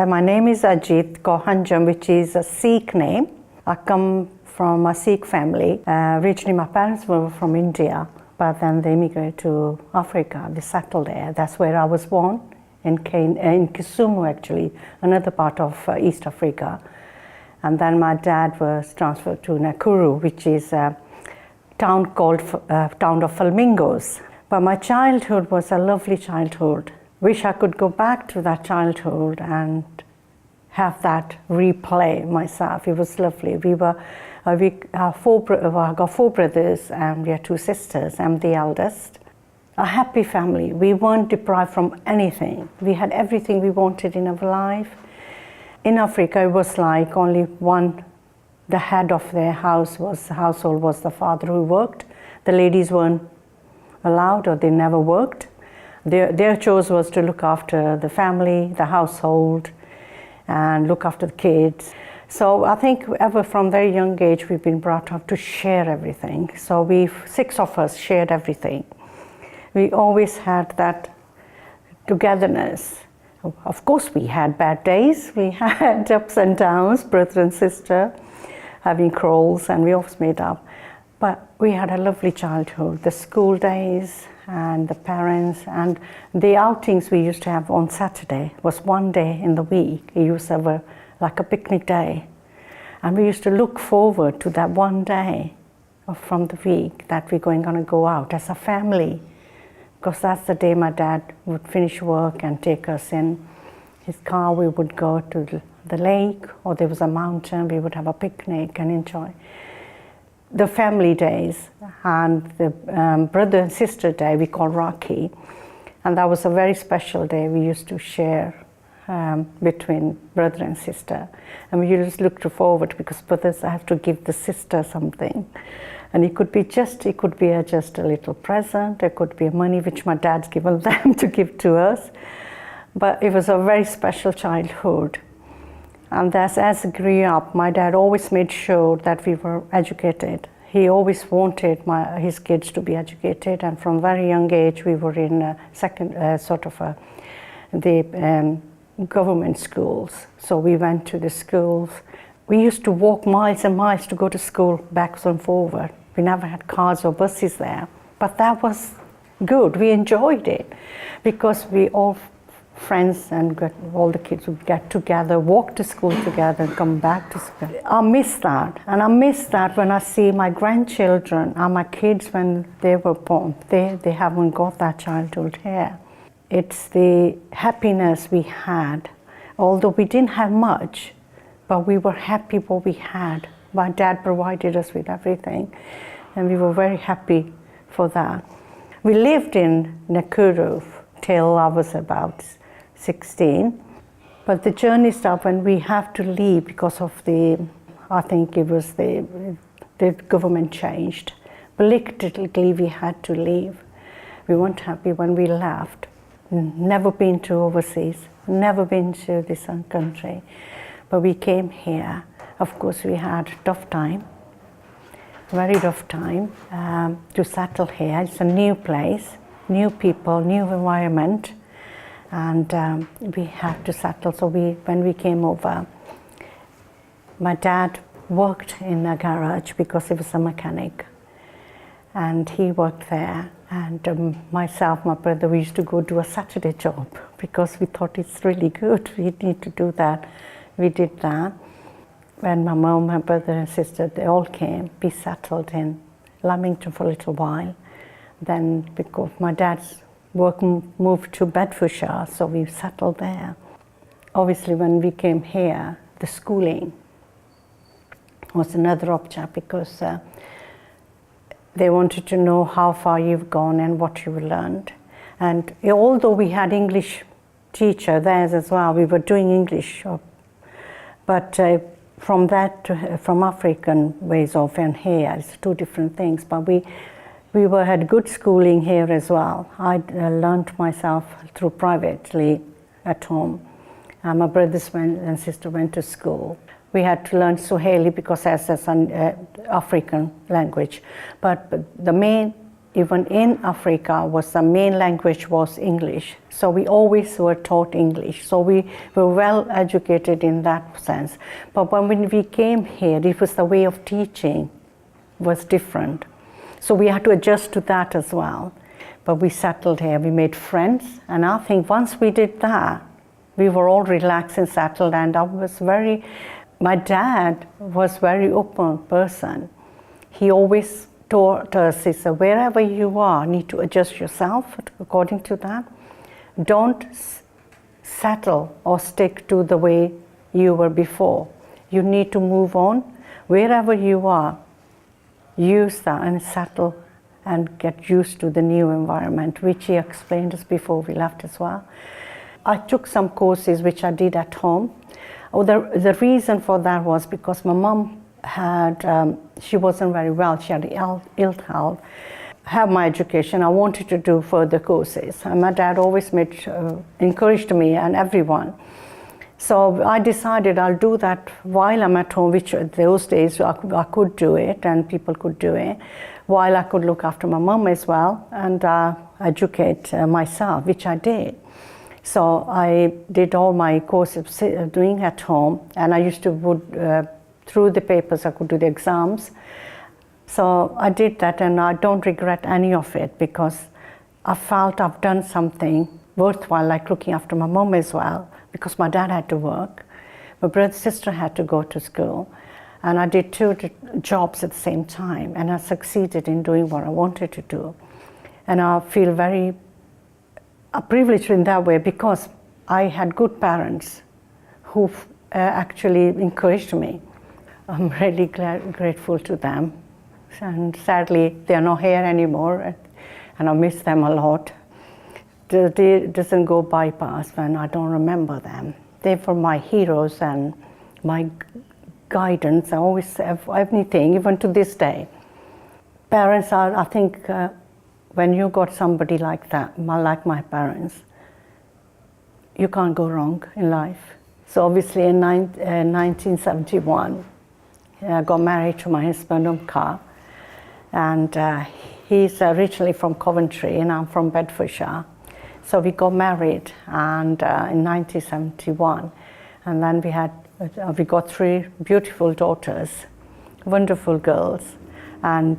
My name is Ajit Kohanjam, which is a Sikh name. I come from a Sikh family. Originally, my parents were from India, but then they immigrated to Africa. They settled there. That's where I was born, in Kisumu, actually, another part of East Africa. And then my dad was transferred to Nakuru, which is a town called Town of Flamingos. But my childhood was a lovely childhood. Wish I could go back to that childhood and have that replay myself. It was lovely. I got 4 brothers and we had 2 sisters. I'm the eldest. A happy family. We weren't deprived from anything. We had everything we wanted in our life. In Africa, it was like only one, the head of their household was the father who worked. The ladies weren't allowed, or they never worked. Their chores was to look after the family, the household, and look after the kids. So I think ever from very young age we've been brought up to share everything. So 6 of us shared everything. We always had that togetherness. Of course we had bad days, we had ups and downs, brother and sister, having quarrels, and we always made up. But we had a lovely childhood. The school days and the parents and the outings we used to have on Saturday was one day in the week. It used to have like a picnic day. And we used to look forward to that one day from the week that we're going to go out as a family. Because that's the day my dad would finish work and take us in his car. We would go to the lake, or there was a mountain. We would have a picnic and enjoy the family days. And the brother and sister day we call Rakhi, and that was a very special day we used to share between brother and sister. And we used to look forward, because brothers have to give the sister something. And it could be just a little present, it could be money which my dad's given them to give to us. But it was a very special childhood. And as I grew up, my dad always made sure that we were educated. He always wanted his kids to be educated, and from very young age we were in the government schools. So we went to the schools. We used to walk miles and miles to go to school, backwards and forward. We never had cars or buses there, but that was good. We enjoyed it, because we all friends and all the kids would get together, walk to school together, and come back to school. I miss that, and I miss that when I see my grandchildren and my kids when they were born. They haven't got that childhood here. It's the happiness we had, although we didn't have much, but we were happy what we had. My dad provided us with everything, and we were very happy for that. We lived in Nakuru till I was about 16, but the journey stopped when we have to leave because of I think it was the government changed. Politically we had to leave. We weren't happy when we left. Never been to overseas, never been to this country, but we came here. Of course we had a tough time, very rough time to settle here. It's a new place, new people, new environment, and we had to settle. So when we came over, my dad worked in a garage because he was a mechanic, and he worked there. And myself, my brother, we used to go do a Saturday job because we thought it's really good. We need to do that. We did that. When my mom, my brother and sister, they all came, we settled in Lamington for a little while. Then because my dad's work moved to Bedfordshire, so we settled there. Obviously when we came here, the schooling was another object, because they wanted to know how far you've gone and what you've learned. And although we had English teacher there as well, we were doing English, but from African ways of and here, it's 2 different things. But we had good schooling here as well. I learned myself through privately at home. My brothers and sister went to school. We had to learn Swahili because that's an African language. But the main even in Africa, was the main language was English. So we always were taught English. So we were well educated in that sense. But when we came here, it was the way of teaching was different. So we had to adjust to that as well. But we settled here, we made friends. And I think once we did that, we were all relaxed and settled. And my dad was very open person. He always taught us, he said, wherever you are, you need to adjust yourself according to that. Don't settle or stick to the way you were before. You need to move on. Wherever you are, use that and settle and get used to the new environment, which he explained us before we left as well. I took some courses which I did at home. The reason for that was because my mom she wasn't very well, she had ill health. Have my education, I wanted to do further courses. And my dad always encouraged me and everyone. So I decided I'll do that while I'm at home, which those days I could do it and people could do it, while I could look after my mom as well and educate myself, which I did. So I did all my courses doing at home, and I used to through the papers I could do the exams. So I did that, and I don't regret any of it because I felt I've done something worthwhile, like looking after my mom as well, because my dad had to work, my brother and sister had to go to school, and I did 2 jobs at the same time, and I succeeded in doing what I wanted to do. And I feel very privileged in that way because I had good parents who actually encouraged me. I'm really grateful to them. And sadly, they're not here anymore, and I miss them a lot. The day doesn't go by past when I don't remember them. They were my heroes and my guidance. I always have anything, even to this day. Parents are, I think, when you got somebody like that, like my parents, you can't go wrong in life. So obviously in 1971, I got married to my husband, Umka, and he's originally from Coventry and I'm from Bedfordshire. So we got married and in 1971, and then we got 3 beautiful daughters, wonderful girls, and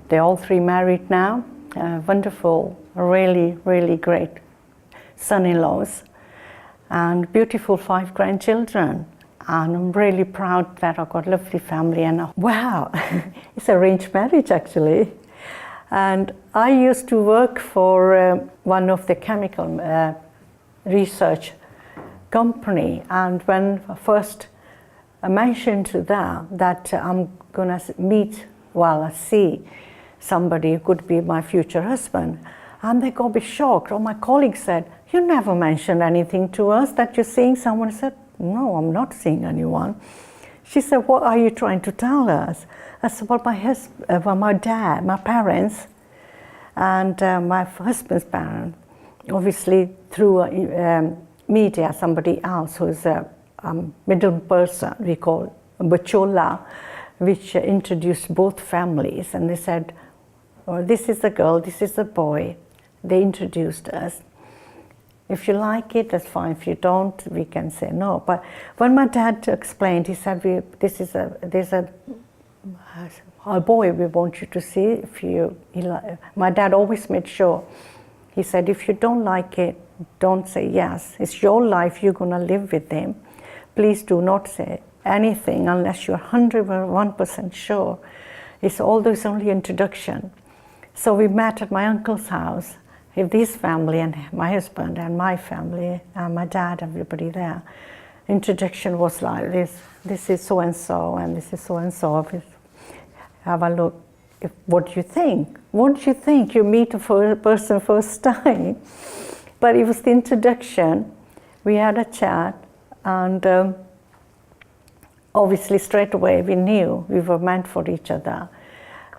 they're all 3 married now. Wonderful, really, really great son-in-laws, and beautiful 5 grandchildren. And I'm really proud that I've got a lovely family. And wow, it's arranged marriage actually. And I used to work for one of the chemical research company. And when first I mentioned to them that I'm gonna see somebody who could be my future husband, and they got a bit shocked. All my colleagues said, "You never mentioned anything to us that you're seeing someone." I said, "No, I'm not seeing anyone." She said, "What are you trying to tell us?" I said, "Well, my dad, my parents, and my husband's parents, obviously through media, somebody else who's a middle person, we call Bachola, which introduced both families, and they said, oh, this is the girl, this is the boy." They introduced us. If you like it, that's fine. If you don't, we can say no. But when my dad explained, he said, there's a boy we want you to see. My dad always made sure. He said, if you don't like it, don't say yes. It's your life, you're gonna live with him. Please do not say anything unless you're 101% sure. It's always only introduction. So we met at my uncle's house with his family and my husband and my family and my dad, everybody there. Introduction was like this is so-and-so and this is so-and-so. Have a look. What do you think? What do you think? You meet a person first time. But it was the introduction. We had a chat, and obviously straight away we knew we were meant for each other.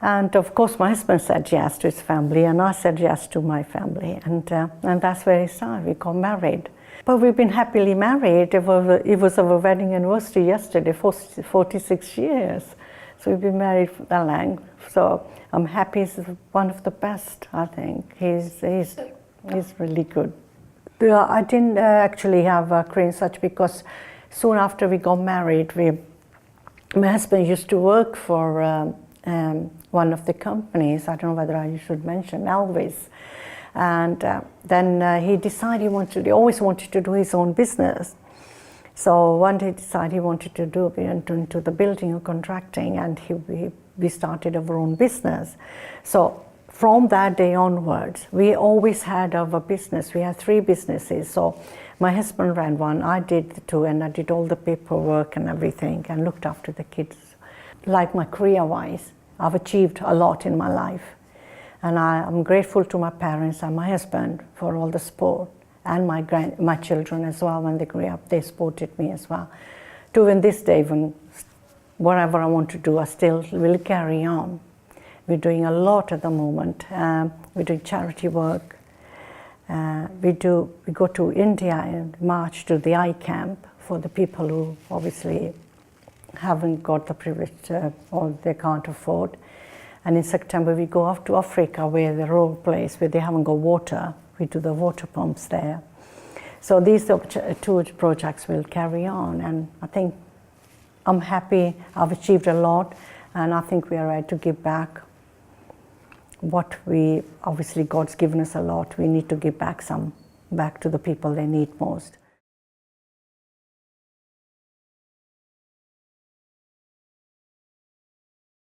And of course my husband said yes to his family, and I said yes to my family, and that's where it started. We got married. But we've been happily married. It was our wedding anniversary yesterday, 46 years. So we've been married for that long. So I'm happy. He's one of the best, I think. He's really good. I didn't actually have a career such, because soon after we got married, my husband used to work for one of the companies. I don't know whether I should mention, Elvis. And then he decided he always wanted to do his own business. So one day he decided he wanted to went into the building or contracting, and we started our own business. So from that day onwards, we always had our business. We had 3 businesses. So my husband ran one, I did 2, and I did all the paperwork and everything and looked after the kids. Like my career-wise, I've achieved a lot in my life. And I'm grateful to my parents and my husband for all the support, and my children as well. When they grew up, they supported me as well. To even this day, when whatever I want to do, I still will carry on. We're doing a lot at the moment. We're doing charity work. We go to India in March to the eye camp for the people who obviously haven't got the privilege or they can't afford. And in September we go off to Africa, where the rural place where they haven't got water. We do the water pumps there. So these 2 projects will carry on, and I think I'm happy. I've achieved a lot, and I think we are ready to give back obviously God's given us a lot. We need to give back to the people they need most.